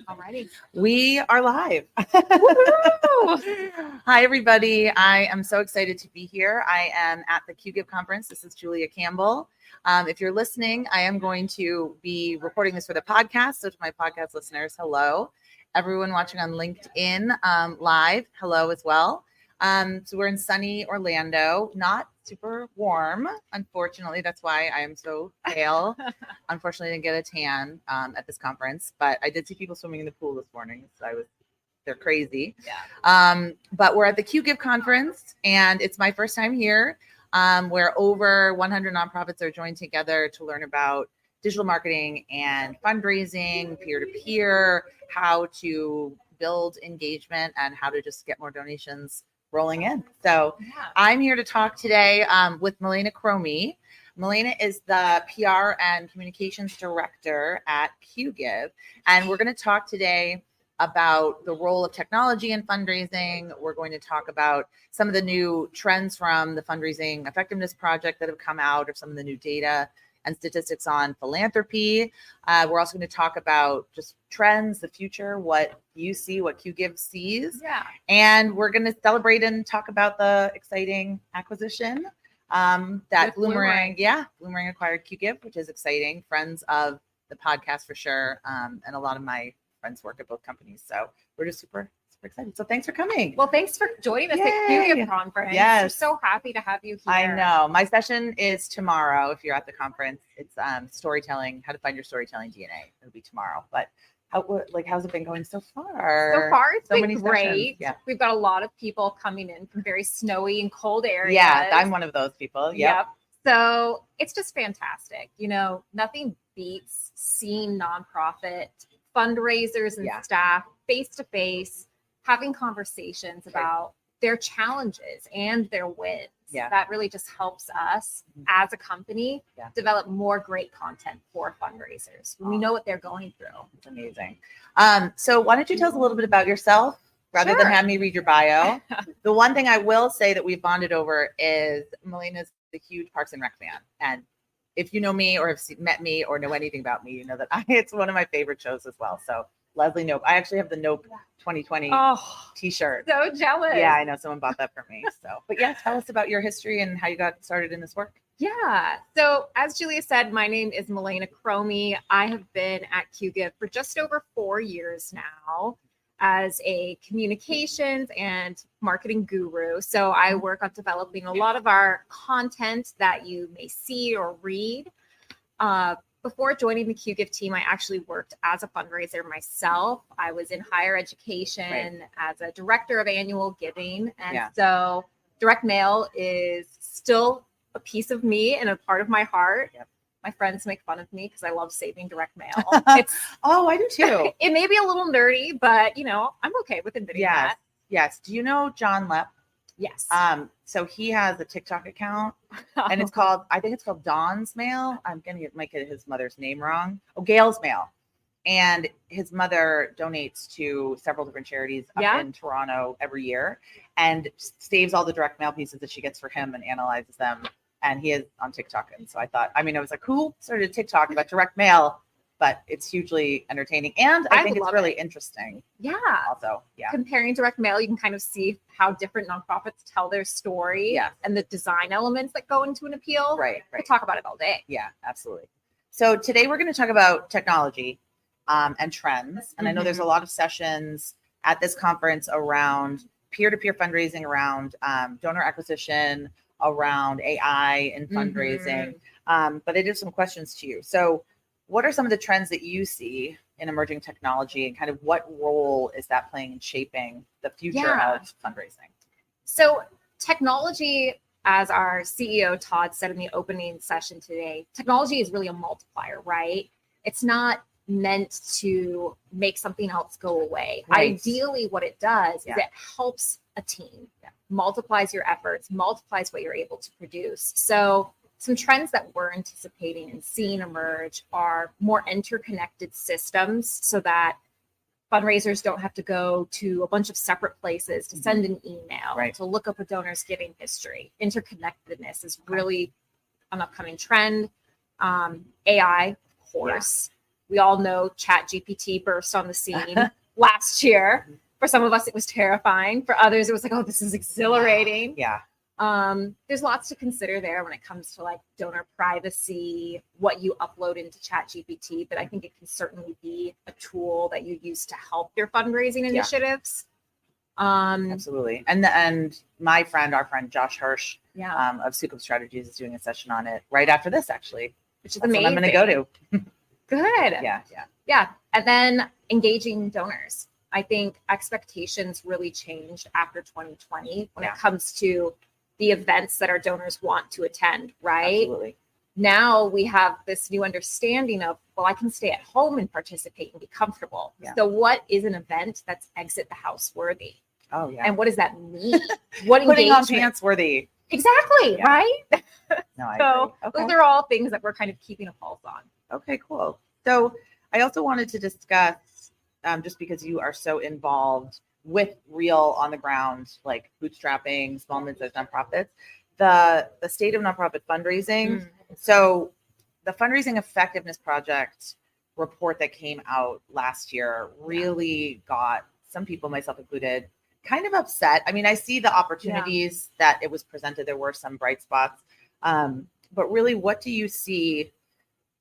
Alrighty. We are live. Hi, everybody. I am so excited to be here. I am at the QGIve conference. This is Julia Campbell. If you're listening, I am going to be recording this for the podcast. So to my podcast listeners, hello. Everyone watching on LinkedIn live, hello as well. So we're in sunny Orlando, not super warm, unfortunately. That's why I am so pale. Unfortunately, I didn't get a tan at this conference, but I did see people swimming in the pool this morning. So they're crazy. Yeah. But we're at the QGIve conference, and it's my first time here, where over 100 nonprofits are joined together to learn about digital marketing and fundraising, peer-to-peer, how to build engagement, and how to just get more donations rolling in. So I'm here to talk today with Melaina Chromy. Melaina is the PR and communications director at QGIve, and we're going to talk today about the role of technology in fundraising. We're going to talk about some of the new trends from the Fundraising Effectiveness Project that have come out, or some of the new data and statistics on philanthropy. We're also going to talk about just trends, the future, what you see, what QGIve sees. Yeah. And we're going to celebrate and talk about the exciting acquisition that Bloomerang acquired QGIve, which is exciting. Friends of the podcast for sure. And a lot of my friends work at both companies. So we're just super excited. So thanks for coming. Well, thanks for joining us at QGIve conference. Yes. We're so happy to have you here. I know. My session is tomorrow. If you're at the conference, it's storytelling, how to find your storytelling DNA. It'll be tomorrow. But how's it been going so far? So far, it's been many great. Yeah. We've got a lot of people coming in from very snowy and cold areas. Yeah, I'm one of those people. Yep. So it's just fantastic. You know, nothing beats seeing nonprofit fundraisers and staff face to face, having conversations about their challenges and their wins. Yeah. That really just helps us as a company develop more great content for fundraisers when we know what they're going through. It's amazing. So why don't you tell us a little bit about yourself rather than have me read your bio? The one thing I will say that we've bonded over is Melaina's a huge Parks and Rec fan. And if you know me or have met me or know anything about me, you know that it's one of my favorite shows as well. So Leslie Knope. I actually have the Knope 2020 t-shirt. So jealous. Yeah, I know someone bought that for me. So, but yeah, tell us about your history and how you got started in this work. Yeah. So as Julia said, my name is Melaina Chromy. I have been at QGIve for just over 4 years now as a communications and marketing guru. So I work on developing a lot of our content that you may see or read. Before joining the QGIve team, I actually worked as a fundraiser myself. I was in higher education as a director of annual giving. And so direct mail is still a piece of me and a part of my heart. Yep. My friends make fun of me because I love saving direct mail. I do too. It may be a little nerdy, but I'm okay with admitting that. Yes. Do you know John Lepp? Yes. So he has a TikTok account and I think it's called Dawn's Mail. I'm going to might get his mother's name wrong. Gail's Mail. And his mother donates to several different charities up in Toronto every year and saves all the direct mail pieces that she gets for him and analyzes them. And he is on TikTok. And so I was like, who started TikTok about direct mail? But it's hugely entertaining. And I think it's really interesting. Yeah. Also, comparing direct mail, you can kind of see how different nonprofits tell their story and the design elements that go into an appeal. Right. We'll talk about it all day. Yeah, absolutely. So today we're going to talk about technology and trends. And I know there's a lot of sessions at this conference around peer-to-peer fundraising, around donor acquisition, around AI and fundraising. But I do have some questions to you. So what are some of the trends that you see in emerging technology, and kind of what role is that playing in shaping the future of fundraising? So technology, as our CEO Todd said in the opening session today, technology is really a multiplier, right? It's not meant to make something else go away. Ideally, what it does is it helps a team, multiplies your efforts, multiplies what you're able to produce. So some trends that we're anticipating and seeing emerge are more interconnected systems so that fundraisers don't have to go to a bunch of separate places to send an email, to look up a donor's giving history. Interconnectedness is really an upcoming trend. AI, of course. We all know ChatGPT burst on the scene last year. For some of us, it was terrifying. For others, it was like, oh, this is exhilarating. Yeah. There's lots to consider there when it comes to like donor privacy, what you upload into ChatGPT, but I think it can certainly be a tool that you use to help your fundraising initiatives. Absolutely. And my friend, our friend Josh Hirsch of Scoop Strategies is doing a session on it right after this, actually, which is That's amazing. what I'm going to go to. Good. Yeah. And then engaging donors. I think expectations really changed after 2020 when it comes to the events that our donors want to attend, right? Absolutely. Now we have this new understanding of, well, I can stay at home and participate and be comfortable. Yeah. So what is an event that's exit the house worthy? Oh, yeah. And what does that mean? What Putting on engagement? pants worthy. Exactly, right? No, I So agree. those are all things that we're kind of keeping a pulse on. Okay, cool. So I also wanted to discuss, just because you are so involved with real on the ground, like bootstrapping, small and mid-sized nonprofits, the state of nonprofit fundraising. So the Fundraising Effectiveness Project report that came out last year really got some people, myself included, kind of upset. I mean, I see the opportunities that it was presented. There were some bright spots. But really, what do you see?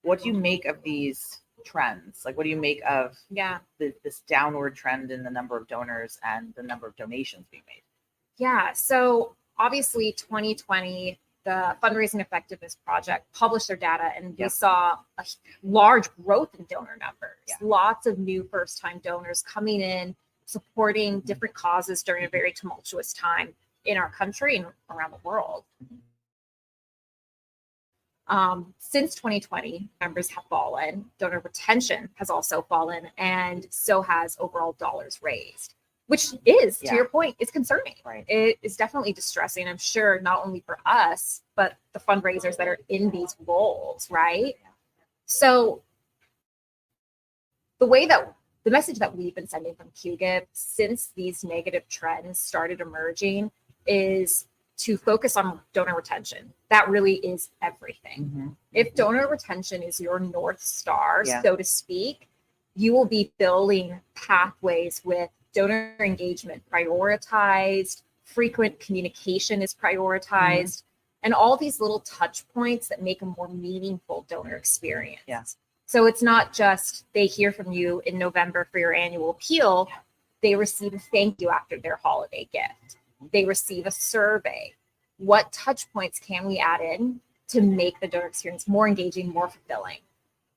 What do you make of these trends? Like, what do you make of this downward trend in the number of donors and the number of donations being made? Yeah. So obviously 2020, the Fundraising Effectiveness Project published their data, and we saw a large growth in donor numbers. Lots of new first-time donors coming in, supporting different causes during a very tumultuous time in our country and around the world. Since 2020, numbers have fallen. Donor retention has also fallen, and so has overall dollars raised, which is, to your point, is concerning. Right. It is definitely distressing, I'm sure, not only for us, but the fundraisers that are in these roles, right? So the message that we've been sending from QGIP since these negative trends started emerging is to focus on donor retention. That really is everything. If donor retention is your North Star, so to speak, you will be building pathways with donor engagement prioritized, frequent communication is prioritized, and all these little touch points that make a more meaningful donor experience. So it's not just they hear from you in November for your annual appeal, they receive a thank you after their holiday gift. They receive a survey. What touch points can we add in to make the donor experience more engaging, more fulfilling?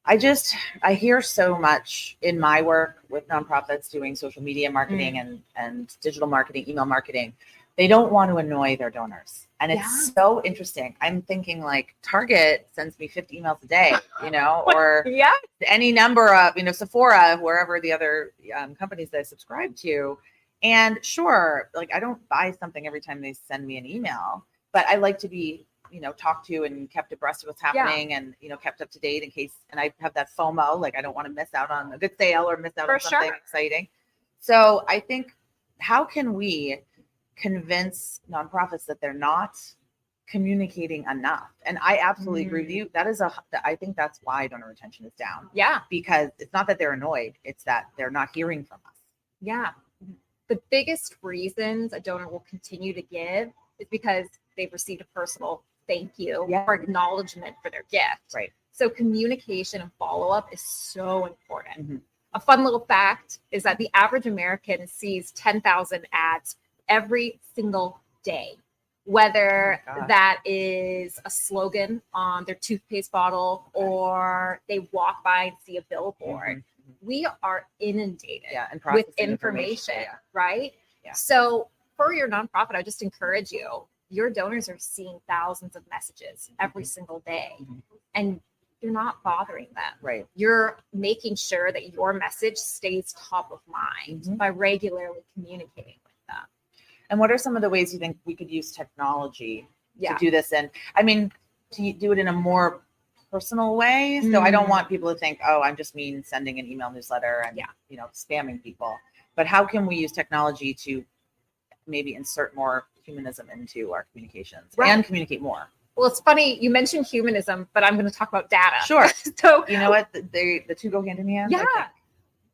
I hear so much in my work with nonprofits doing social media marketing and digital marketing, email marketing. They don't want to annoy their donors. And it's so interesting. I'm thinking like Target sends me 50 emails a day, or any number of, Sephora, wherever the other companies that I subscribe to. And sure, like I don't buy something every time they send me an email, but I like to be, talked to and kept abreast of what's happening and, kept up to date in case, and I have that FOMO, like I don't want to miss out on a good sale or miss out on something exciting. So I think, how can we convince nonprofits that they're not communicating enough? And I absolutely agree with you. I think that's why donor retention is down. Yeah. Because it's not that they're annoyed, it's that they're not hearing from us. Yeah. The biggest reasons a donor will continue to give is because they've received a personal thank you or acknowledgement for their gift. Right. So communication and follow-up is so important. A fun little fact is that the average American sees 10,000 ads every single day, whether that is a slogan on their toothpaste bottle or they walk by and see a billboard. We are inundated with information, right? Yeah. So for your nonprofit, I just encourage you, your donors are seeing thousands of messages every single day, and you're not bothering them. Right. You're making sure that your message stays top of mind by regularly communicating with them. And what are some of the ways you think we could use technology to do this? And I mean, to do it in a more personal way. So I don't want people to think, oh, I'm just sending an email newsletter and, spamming people. But how can we use technology to maybe insert more humanism into our communications and communicate more? Well, it's funny you mentioned humanism, but I'm going to talk about data. Sure. So You know what? The two go hand in hand. yeah,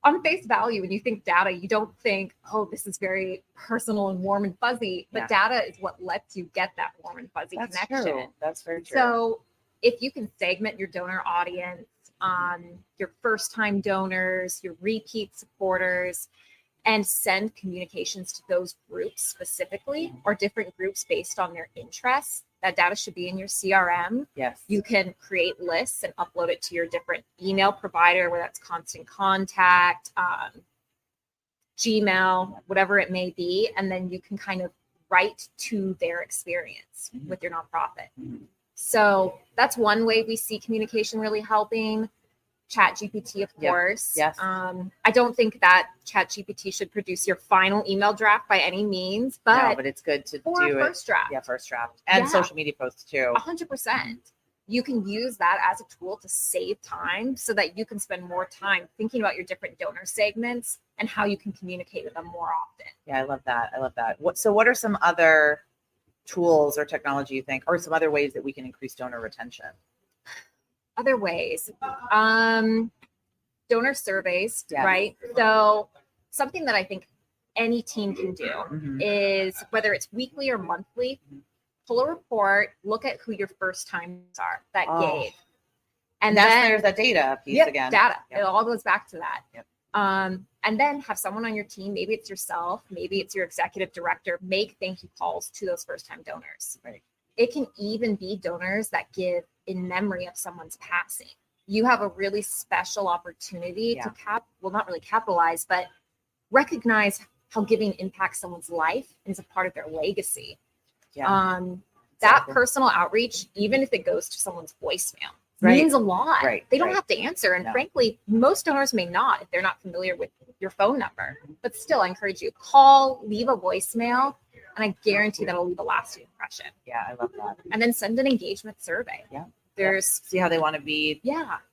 on face value, when you think data, you don't think, oh, this is very personal and warm and fuzzy. But data is what lets you get that warm and fuzzy connection. True. That's very true. So if you can segment your donor audience, your first-time donors, your repeat supporters, and send communications to those groups specifically, or different groups based on their interests, that data should be in your CRM. Yes. You can create lists and upload it to your different email provider, whether that's Constant Contact, Gmail, whatever it may be. And then you can kind of write to their experience with your nonprofit. So that's one way we see communication really helping. ChatGPT, of course. Yes. I don't think that ChatGPT should produce your final email draft by any means, but it's good to do it. First draft. Yeah, first draft. And social media posts too. 100%. You can use that as a tool to save time so that you can spend more time thinking about your different donor segments and how you can communicate with them more often. Yeah, I love that. What are some other tools or technology you think, or some other ways that we can increase donor retention? Other ways, donor surveys, right? So something that I think any team can do is, whether it's weekly or monthly, pull a report, look at who your first timers are that gave. And then there's that data piece again. Data. It all goes back to that. And then have someone on your team, maybe it's yourself, maybe it's your executive director, make thank you calls to those first time donors. Right. It can even be donors that give in memory of someone's passing. You have a really special opportunity to not really capitalize, but recognize how giving impacts someone's life and is a part of their legacy. That personal outreach, even if it goes to someone's voicemail, means a lot. They don't have to answer. And frankly, most donors may not if they're not familiar with your phone number. But still, I encourage you, call, leave a voicemail, and I guarantee that'll leave a lasting impression. Yeah, I love that. And then send an engagement survey. See how they want to be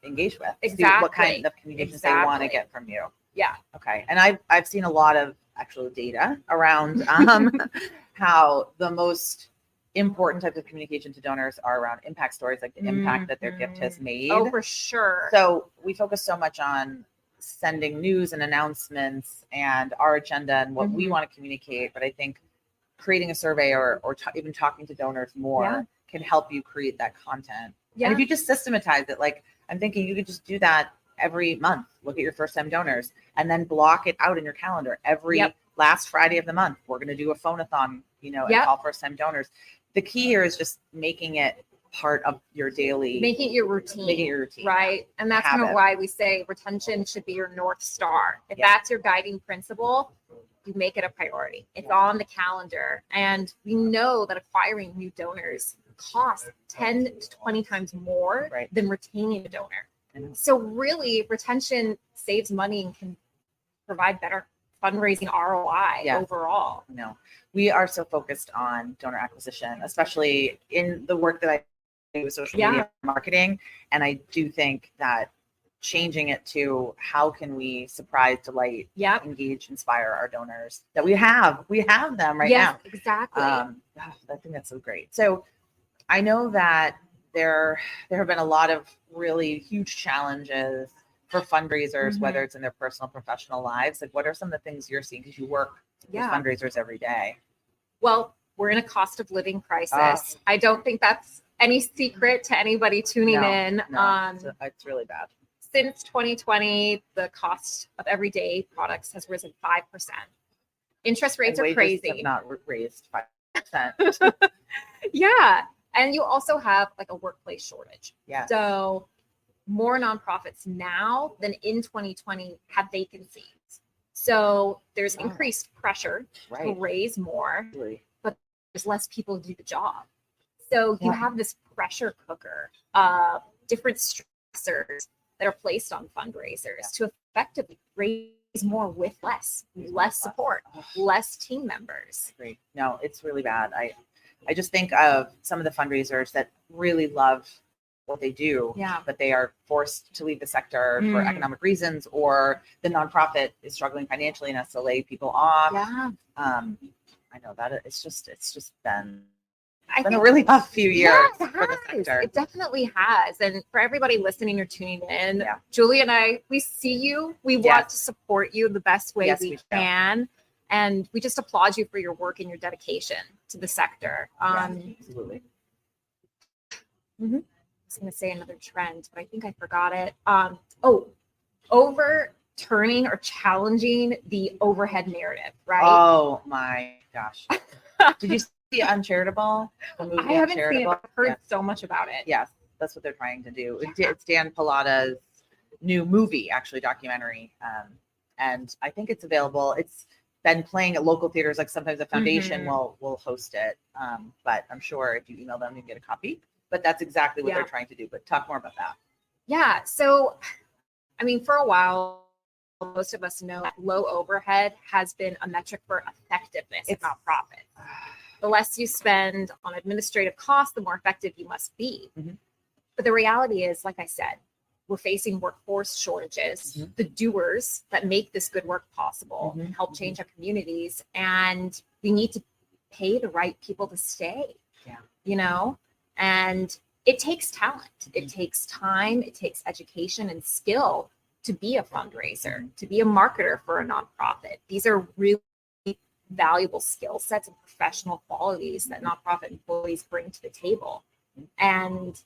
engaged with. Exactly. See what kind of communications they want to get from you. Yeah. Okay. And I've seen a lot of actual data around how the most important types of communication to donors are around impact stories, like the impact that their gift has made. Oh, for sure. So we focus so much on sending news and announcements and our agenda and what we want to communicate. But I think creating a survey or even talking to donors more can help you create that content. And if you just systematize it, like I'm thinking you could just do that every month. Look at your first time donors and then block it out in your calendar. Every last Friday of the month, we're going to do a phone-a-thon, and call first time donors. The key here is just making it part of your daily, making it your routine. Right. And that's kind of why we say retention should be your North Star. If that's your guiding principle, you make it a priority. It's on the calendar. And we know that acquiring new donors costs 10 to 20 times more than retaining a donor. So really, retention saves money and can provide better fundraising ROI overall. No, we are so focused on donor acquisition, especially in the work that I do with social media marketing. And I do think that changing it to how can we surprise, delight, engage, inspire our donors that we have them right now. Exactly. I think that's so great. So I know that there have been a lot of really huge challenges for fundraisers, whether it's in their personal, professional lives. Like, what are some of the things you're seeing because you work with fundraisers every day? Well, we're in a cost of living crisis. I don't think that's any secret to anybody tuning in. It's really bad. Since 2020, the cost of everyday products has risen 5%. Interest rates are crazy. Have not raised 5%. And you also have like a workplace shortage. So more nonprofits now than in 2020 have vacancies. So there's increased pressure to raise more, but there's less people to do the job. So you have this pressure cooker of different stressors that are placed on fundraisers to effectively raise more with less support, less team members. Great. No, it's really bad. I just think of some of the fundraisers that really love what they do, but they are forced to leave the sector for economic reasons, or the nonprofit is struggling financially and has to lay people off. I know that it's just been It's been a really tough few years Yeah, for the sector. it definitely has. And for everybody listening or tuning in, Yeah. Julie and I, we see you. We want to support you the best way we can. And we just applaud you for your work and your dedication to the sector. Absolutely. I was going to say another trend, but I think I forgot it. Overturning or challenging the overhead narrative, right? Oh my gosh. Did you see Uncharitable? The movie I haven't Uncharitable? seen it, but I've heard so much about it. Yes, that's what they're trying to do. It's Dan Pallotta's new movie, actually, documentary. And I think it's available. It's been playing at local theaters. Like sometimes the foundation will host it. But I'm sure if you email them, you can get a copy. But that's exactly what they're trying to do. But talk more about that. Yeah. So, I mean, for a while, most of us know that low overhead has been a metric for effectiveness of nonprofits. The less you spend on administrative costs, the more effective you must be. But the reality is, like I said, we're facing workforce shortages, the doers that make this good work possible, help change our communities, and we need to pay the right people to stay. You know, and it takes talent, it takes time, it takes education and skill to be a fundraiser, to be a marketer for a nonprofit. These are really valuable skill sets and professional qualities that nonprofit employees bring to the table. And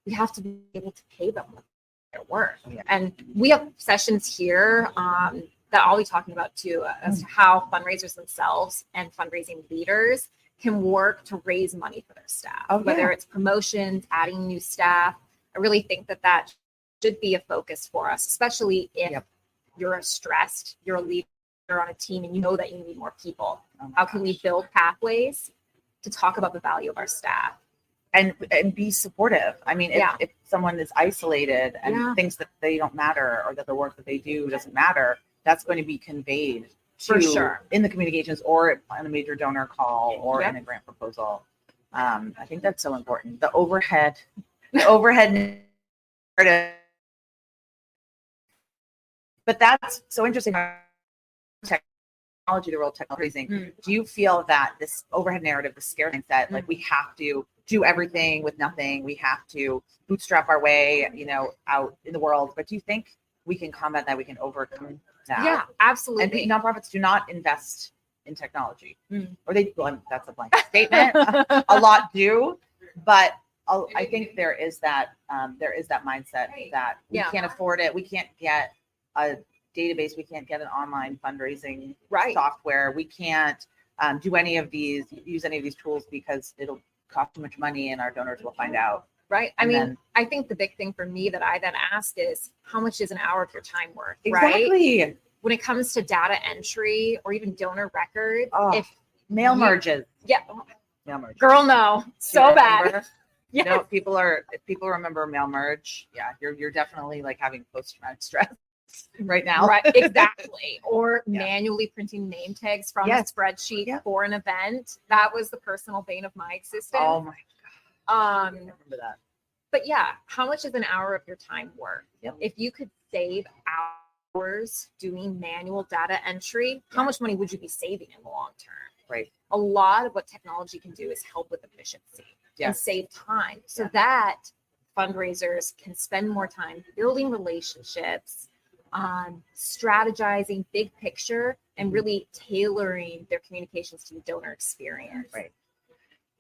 we have to be able to pay them with their work. And we have sessions here that I'll be talking about too, as to how fundraisers themselves and fundraising leaders can work to raise money for their staff, whether it's promotions, adding new staff. I really think that should be a focus for us, especially if you're stressed, you're a leader on a team, and you know that you need more people. How can we build pathways to talk about the value of our staff? And be supportive. I mean, if someone is isolated and thinks that they don't matter or that the work that they do doesn't matter, that's going to be conveyed for sure in the communications or on a major donor call or in a grant proposal. I think that's so important. The overhead narrative. But that's so interesting. Technology, the role of technology. Do you feel that this overhead narrative, the scare mindset, like we have to do everything with nothing, we have to bootstrap our way, out in the world? But do you think we can combat that? We can overcome that? Yeah, absolutely. And nonprofits do not invest in technology, or that's a blanket statement. A lot do, but I think there is that mindset that we can't afford it. We can't get a database. We can't get an online fundraising software. We can't use any of these tools because it'll cost too much money and our donors will find out. Right. I think the big thing for me that I then ask is, how much is an hour of your time worth? Exactly. Right? When it comes to data entry or even donor records, if mail merges. Mail merge. Girl, no. So bad. If people remember mail merge, you're definitely like having post-traumatic stress right now. Right, exactly. Or manually printing name tags from a spreadsheet for an event. That was the personal bane of my existence. Oh my God. I remember that. But how much is an hour of your time worth? If you could save hours doing manual data entry, how much money would you be saving in the long term? Right. A lot of what technology can do is help with efficiency and save time, so that fundraisers can spend more time building relationships, strategizing big picture, and really tailoring their communications to the donor experience. Right.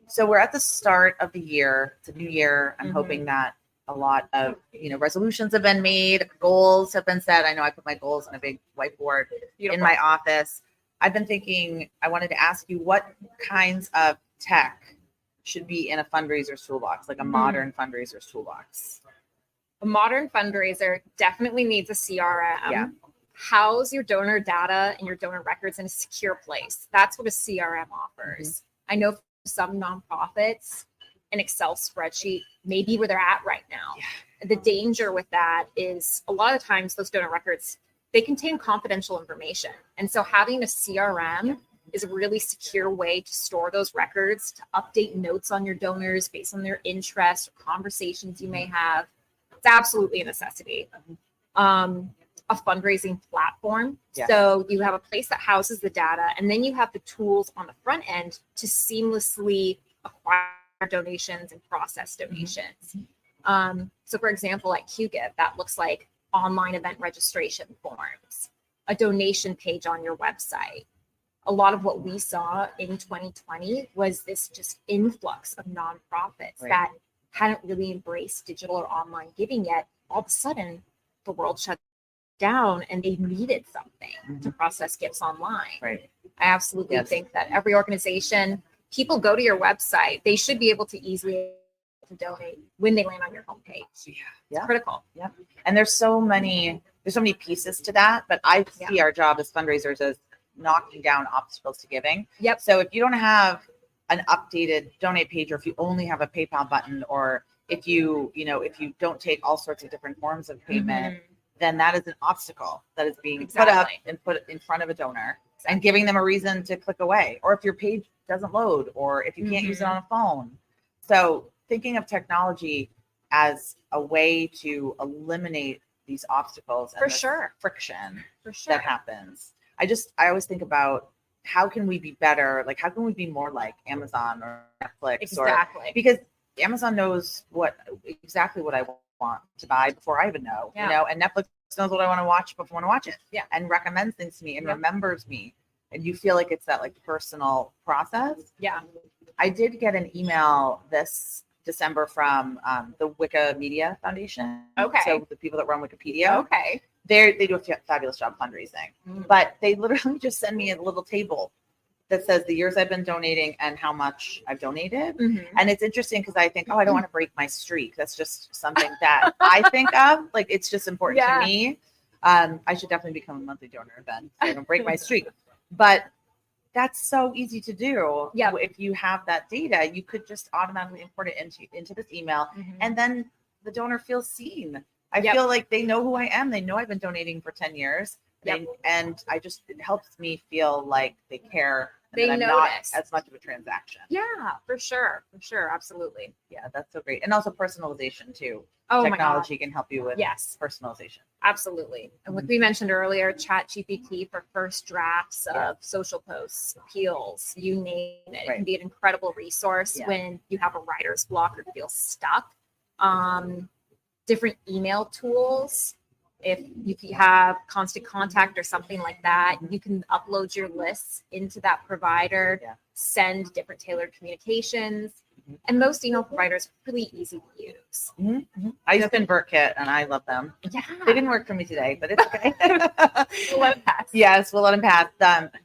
So we're at the start of the year. It's a new year. I'm hoping that a lot of resolutions have been made, goals have been set. I know I put my goals on a big whiteboard in my office. I've been thinking, I wanted to ask you, what kinds of tech should be in a fundraiser's toolbox, like a modern fundraiser's toolbox? A modern fundraiser definitely needs a CRM. House your donor data and your donor records in a secure place. That's what a CRM offers. I know for some nonprofits, an Excel spreadsheet may be where they're at right now. The danger with that is a lot of times those donor records, they contain confidential information. And so having a CRM is a really secure way to store those records, to update notes on your donors based on their interests or conversations you may have. It's absolutely a necessity. A fundraising platform. So you have a place that houses the data, and then you have the tools on the front end to seamlessly acquire donations and process donations. So for example, at QGive, that looks like online event registration forms, a donation page on your website. A lot of what we saw in 2020 was this just influx of nonprofits that hadn't really embraced digital or online giving yet. All of a sudden, the world shut down and they needed something to process gifts online. I absolutely think that every organization, people go to your website, they should be able to easily donate when they land on your homepage. It's critical. And there's so many pieces to that, but I see our job as fundraisers as knocking down obstacles to giving. So if you don't have an updated donate page, or if you only have a PayPal button, or if you don't take all sorts of different forms of payment, then that is an obstacle that is being put up and put in front of a donor and giving them a reason to click away. Or if your page doesn't load, or if you can't use it on a phone. So thinking of technology as a way to eliminate these obstacles and friction that happens. I always think about, how can we be better? Like, how can we be more like Amazon or Netflix? Because Amazon knows exactly what I want to buy before I even know, and Netflix knows what I want to watch before I want to watch it, and recommends things to me and remembers me. And you feel like it's that like personal process. I did get an email this December from the Wikimedia Foundation. So the people that run Wikipedia. They do a fabulous job fundraising, but they literally just send me a little table that says the years I've been donating and how much I've donated. And it's interesting because I think, I don't want to break my streak. That's just something that I think of. Like, it's just important to me. I should definitely become a monthly donor then, so I don't break my streak. But that's so easy to do. If you have that data, you could just automatically import it into this email, and then the donor feels seen. I feel like they know who I am. They know I've been donating for 10 years. And it helps me feel like they care. They I'm not as much of a transaction. For sure. Absolutely. That's so great. And also personalization too. Oh, technology can help you with personalization. Absolutely. And what we mentioned earlier, ChatGPT for first drafts of social posts, appeals, you name it. It can be an incredible resource when you have a writer's block or feel stuck. Different email tools. If you have Constant Contact or something like that, you can upload your lists into that provider, send different tailored communications. And most email providers are really easy to use. I use ConvertKit and I love them. They didn't work for me today, but it's okay. We'll let them pass. Yes, we'll let them pass.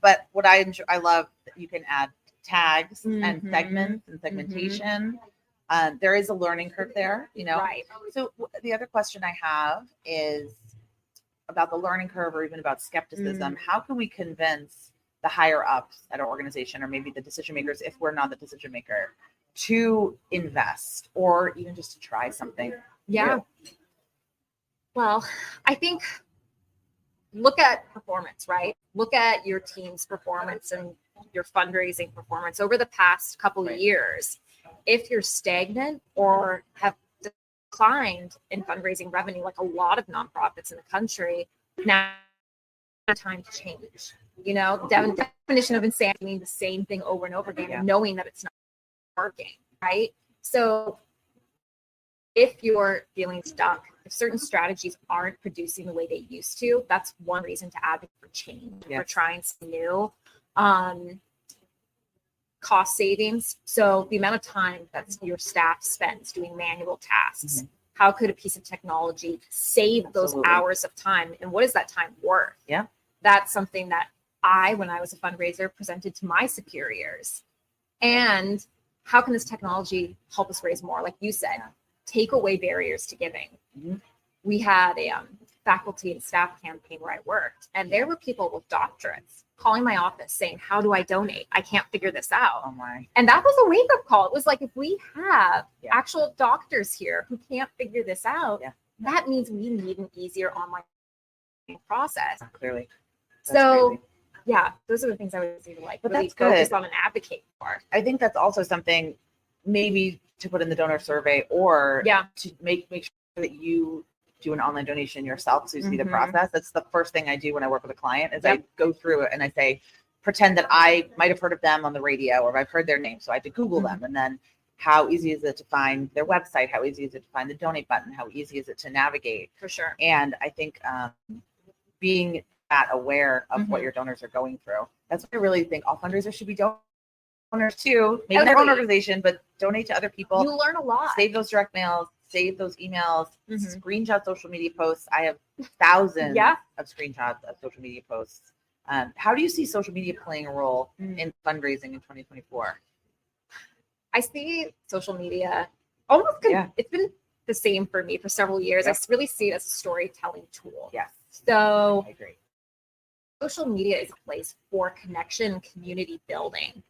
But what I love that you can add tags and segments and segmentation. There is a learning curve there, So the other question I have is about the learning curve, or even about skepticism. How can we convince the higher ups at our organization, or maybe the decision makers, if we're not the decision maker, to invest, or even just to try something new? Well, I think look at performance, right? Look at your team's performance and your fundraising performance over the past couple of years. If you're stagnant or have declined in fundraising revenue, like a lot of nonprofits in the country, now time to change. The definition of insanity means the same thing over and over again, and knowing that it's not working, right? So if you're feeling stuck, if certain strategies aren't producing the way they used to, that's one reason to advocate for change, for trying something new. Cost savings. So the amount of time that your staff spends doing manual tasks, how could a piece of technology save those hours of time? And what is that time worth? That's something that when I was a fundraiser, presented to my superiors. And how can this technology help us raise more? Like you said, take away barriers to giving. We had a faculty and staff campaign where I worked, and there were people with doctorates calling my office saying, how do I donate? I can't figure this out. Oh my. And that was a wake-up call. It was like, if we have actual doctors here who can't figure this out, that means we need an easier online process. Clearly. That's crazy. Those are the things I would say to really focus on and advocate for. I think that's also something maybe to put in the donor survey, or to make sure that you do an online donation yourself, so you see the process. That's the first thing I do when I work with a client, is I go through it and I say, pretend that I might have heard of them on the radio, or I've heard their name, so I had to Google them, and then how easy is it to find their website? How easy is it to find the donate button? How easy is it to navigate? For sure. And I think being that aware of what your donors are going through, that's what I really think all fundraisers should be donors too. Maybe their own organization, but donate to other people. You learn a lot. Save those direct mails, save those emails, screenshot social media posts. I have thousands of screenshots of social media posts. How do you see social media playing a role in fundraising in 2024? I see social media almost, it's been the same for me for several years. I really see it as a storytelling tool. Yes. So I agree. Social media is a place for connection, community building.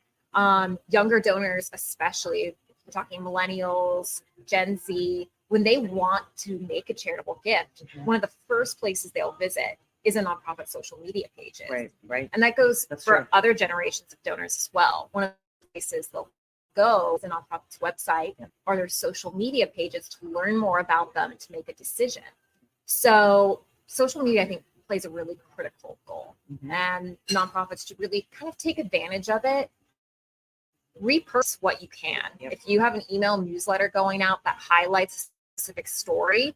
Younger donors, especially, we're talking millennials, Gen Z, when they want to make a charitable gift, one of the first places they'll visit is a nonprofit social media pages. Right. And that goes for other generations of donors as well. One of the places they'll go is a nonprofit's website or their social media pages to learn more about them and to make a decision. So social media, I think, plays a really critical role. And nonprofits should really kind of take advantage of it. Repurpose what you can. If you have an email newsletter going out that highlights a specific story,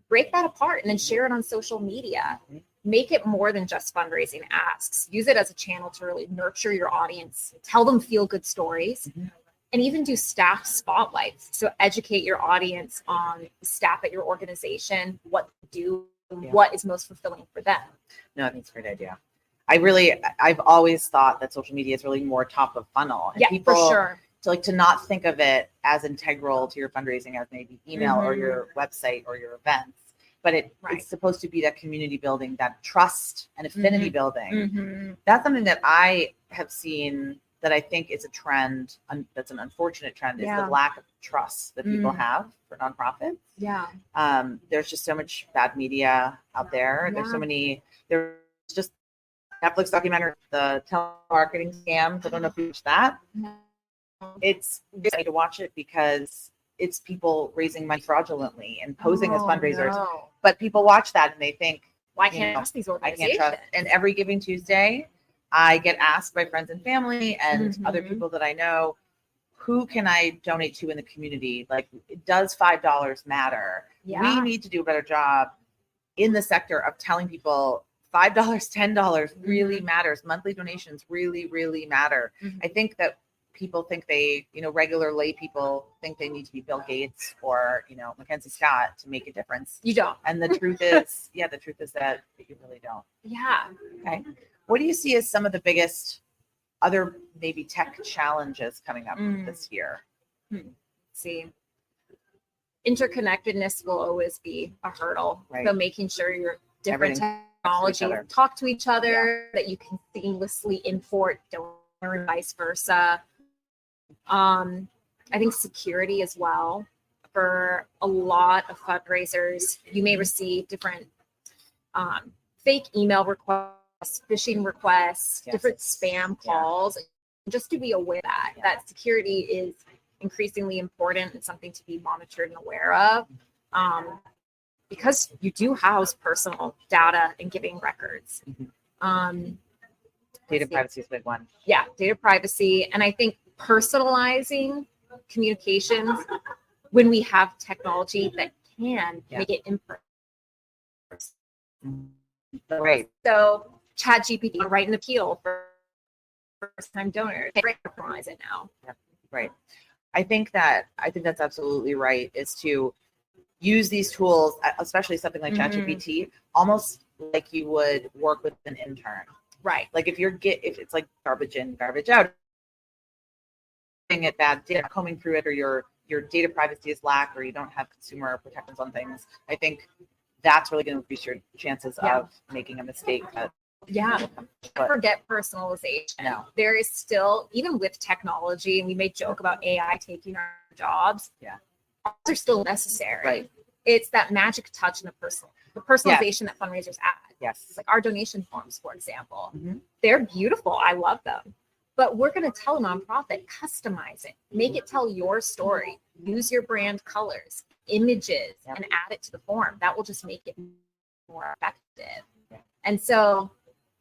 break that apart and then share it on social media. Make it more than just fundraising asks. Use it as a channel to really nurture your audience, tell them feel good stories, and even do staff spotlights. So educate your audience on the staff at your organization, what to do, what is most fulfilling for them. No, I think it's a great idea. I've always thought that social media is really more top of funnel. And people, for sure. To not think of it as integral to your fundraising as maybe email or your website or your events, but it's supposed to be that community building, that trust and affinity building. That's something that I have seen that I think is a trend. That's an unfortunate trend is the lack of trust that people have for nonprofits. There's just so much bad media out there. There's just Netflix documentary, the telemarketing scams. I don't know if you watched that. It's good to watch it because it's people raising money fraudulently and posing as fundraisers. But people watch that and they think, why can't I trust these organizations? I can't trust. And every Giving Tuesday, I get asked by friends and family and other people that I know, who can I donate to in the community? Like, does $5 matter? We need to do a better job in the sector of telling people $5, $10 really matters. Monthly donations really, really matter. I think that people think regular lay people think they need to be Bill Gates or, Mackenzie Scott to make a difference. You don't. And the truth is, that you really don't. Yeah. Okay. What do you see as some of the biggest other maybe tech challenges coming up this year? Let's see. Interconnectedness will always be a hurdle. So making sure your different technology talk to each other, that you can seamlessly import donor and vice versa. I think security as well. For a lot of fundraisers, you may receive different fake email requests, phishing requests, different spam calls. Just to be aware that security is increasingly important and something to be monitored and aware of, because you do house personal data and giving records. Data privacy is a big one. Yeah, data privacy. And I think personalizing communications when we have technology that can make it in person. Right. So ChatGPT, write an appeal for first-time donors. Personalize it now. Right. I think that's absolutely right, is to use these tools, especially something like ChatGPT, almost like you would work with an intern. Right. Like if it's like garbage in, garbage out, at bad data, combing through it, or your data privacy is lack, or you don't have consumer protections on things, I think that's really going to increase your chances of making a mistake. Forget personalization. No. There is still, even with technology, and we may joke about AI taking our jobs. They're still necessary. Right. It's that magic touch and the personalization that fundraisers add. Yes. Like our donation forms, for example. They're beautiful. I love them. But we're going to tell a nonprofit, customize it, make it tell your story, use your brand colors, images, and add it to the form. That will just make it more effective. And so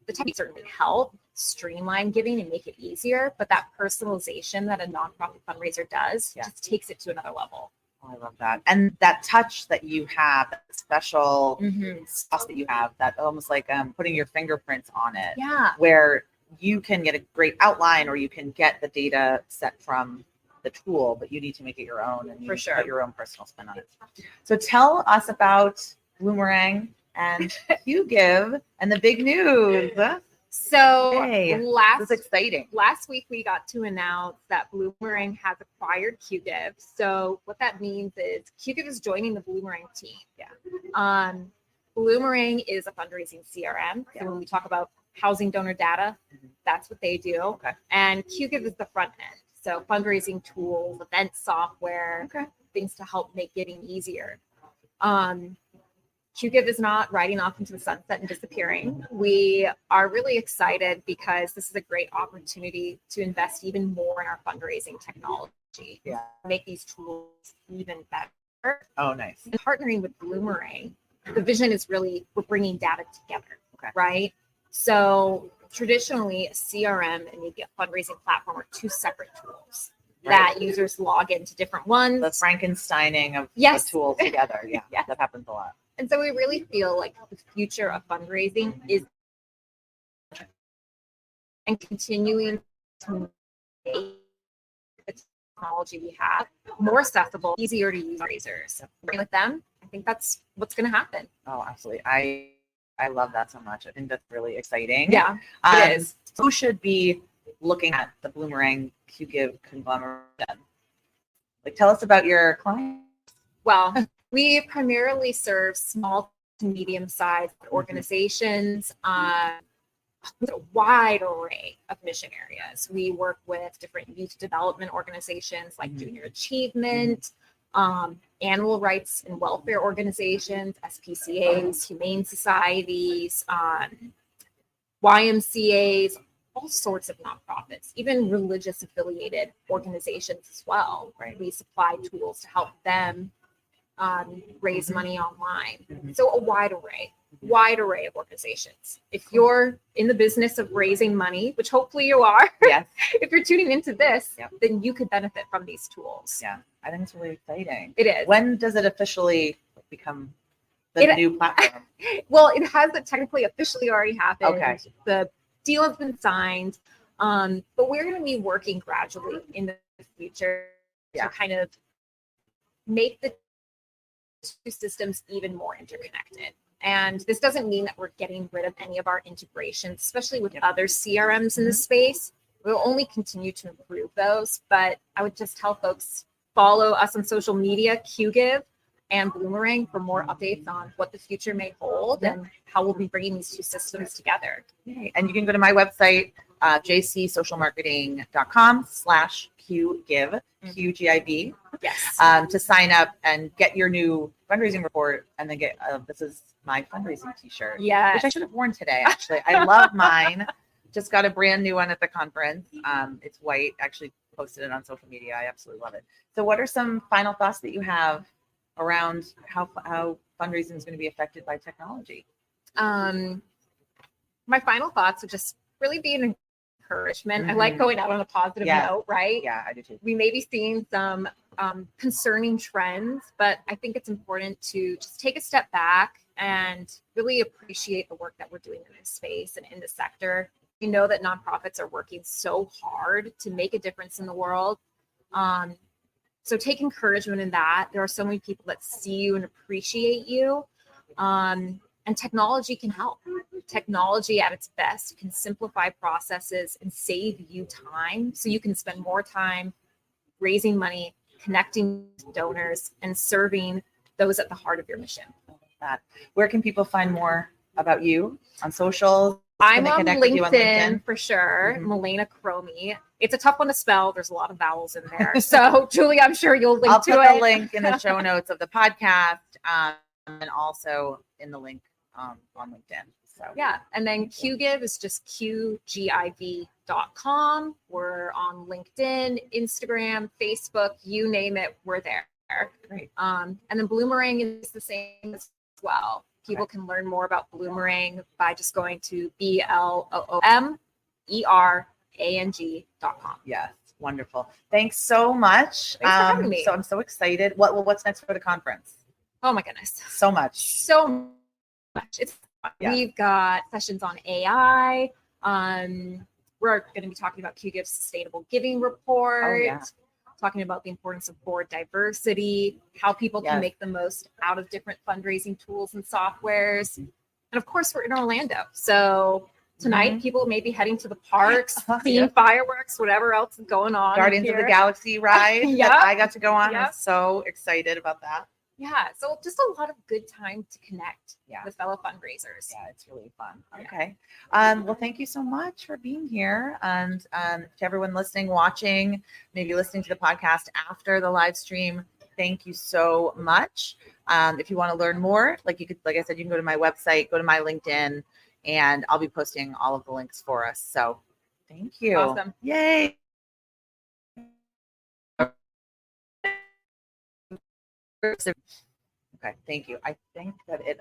the tech certainly help. streamline giving and make it easier, but that personalization that a nonprofit fundraiser does just takes it to another level. Oh, I love that. And that touch that you have, that special sauce that you have, that almost like putting your fingerprints on it. Yeah. Where you can get a great outline, or you can get the data set from the tool, but you need to make it your own, and you put your own personal spin on it. So tell us about Bloomerang and QGive and the big news. So this is exciting. Last week we got to announce that Bloomerang has acquired QGive. So what that means is QGive is joining the Bloomerang team. Yeah. Bloomerang is a fundraising CRM. So when we talk about housing donor data, that's what they do. Okay. And QGive is the front end. So fundraising tools, event software, things to help make giving easier. QGive is not riding off into the sunset and disappearing. We are really excited because this is a great opportunity to invest even more in our fundraising technology. Yeah. Make these tools even better. Oh, nice. And partnering with Bloomerang, the vision is really we're bringing data together, right? So traditionally, a CRM and maybe a fundraising platform are two separate tools that users log into different ones. The Frankensteining of the tools together. Yeah, that happens a lot. And so we really feel like the future of fundraising is and continuing to make the technology we have more accessible, easier to use fundraisers. With them, I think that's what's going to happen. Oh, absolutely. I love that so much. I think that's really exciting. Yeah, it is. Who should be looking at the Bloomerang QGive conglomerate? Like, tell us about your clients. Well, we primarily serve small to medium-sized organizations with a wide array of mission areas. We work with different youth development organizations like Junior Achievement, animal rights and welfare organizations, SPCAs, humane societies, YMCAs, all sorts of nonprofits, even religious affiliated organizations as well, right? We supply tools to help them raise money online. So a wide array of organizations. If you're in the business of raising money, which hopefully you are, if you're tuning into this, then you could benefit from these tools. Yeah, I think it's really exciting. It is. When does it officially become the new platform? Well, it has technically officially already happened. Okay. The deal has been signed, but we're going to be working gradually in the future to kind of make the two systems even more interconnected. And this doesn't mean that we're getting rid of any of our integrations, especially with other CRMs in the space. We'll only continue to improve those, but I would just tell folks, follow us on social media, QGive and Bloomerang, for more updates on what the future may hold and how we'll be bringing these two systems together. And you can go to my website, jcsocialmarketing.com/QGive, QGIV, to sign up and get your new fundraising report, and then get this is my fundraising t-shirt, which I should have worn today. Actually, I love mine. Just got a brand new one at the conference. It's white. Actually posted it on social media. I absolutely love it. So what are some final thoughts that you have around how fundraising is going to be affected by technology? My final thoughts would just really be an encouragement. I like going out on a positive note, right? Yeah, I do too. We may be seeing some concerning trends, but I think it's important to just take a step back and really appreciate the work that we're doing in this space and in the sector. We know that nonprofits are working so hard to make a difference in the world. So take encouragement in that. There are so many people that see you and appreciate you. And technology can help. Technology at its best can simplify processes and save you time, so you can spend more time raising money, connecting with donors, and serving those at the heart of your mission. Where can people find more about you on social? I'm on LinkedIn for sure. Melaina Chromy. It's a tough one to spell. There's a lot of vowels in there. So Julie, I'm sure you'll link to it. I'll put the link in the show notes of the podcast, and also in the link on LinkedIn. So and then QGive is just QGIV.com. We're on LinkedIn, Instagram, Facebook, you name it, we're there. Great. And then Bloomerang is the same as well. People can learn more about Bloomerang by just going to BLOOMERANG.com. ERANG.com. Yes. Wonderful. Thanks so much. Thanks for having me. So I'm so excited. What's next for the conference? Oh my goodness. So much. So much. We've got sessions on AI. We're going to be talking about QGive's sustainable giving report. Oh, yeah. Talking about the importance of board diversity, how people can Yes. make the most out of different fundraising tools and softwares. And of course, we're in Orlando. So tonight, people may be heading to the parks, seeing fireworks, whatever else is going on. Guardians of the Galaxy ride that I got to go on. I'm so excited about that. Yeah. So just a lot of good time to connect with fellow fundraisers. Yeah, it's really fun. Okay. Well, thank you so much for being here. And to everyone listening, watching, maybe listening to the podcast after the live stream, thank you so much. If you want to learn more, like I said, you can go to my website, go to my LinkedIn, and I'll be posting all of the links for us. So thank you. Awesome. Yay. Okay, thank you. I think that it